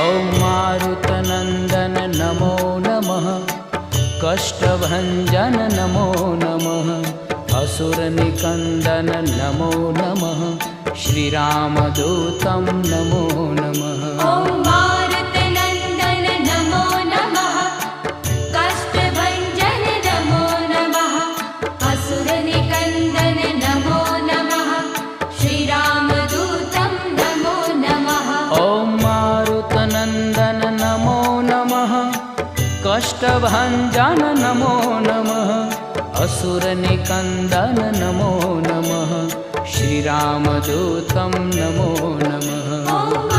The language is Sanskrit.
ॐ मारुतनन्दन नमो नमः, कष्टभञ्जन नमो नमः, असुरनिकन्दन नमो नमः, श्रीरामदूतं नमो नमः। ॐ मारुतनन्दन नमो नमः, कष्टभञ्जन नमो नमः, असुरनिकन्दन नमो नमः, श्रीरामदूतं नमो नमः। ॐ मारुतनन्दन नमो नमः, कष्टभञ्जन नमो नमः, असुरनिकन्दन नमो नमः, श्रीरामदूतं नमो नमः।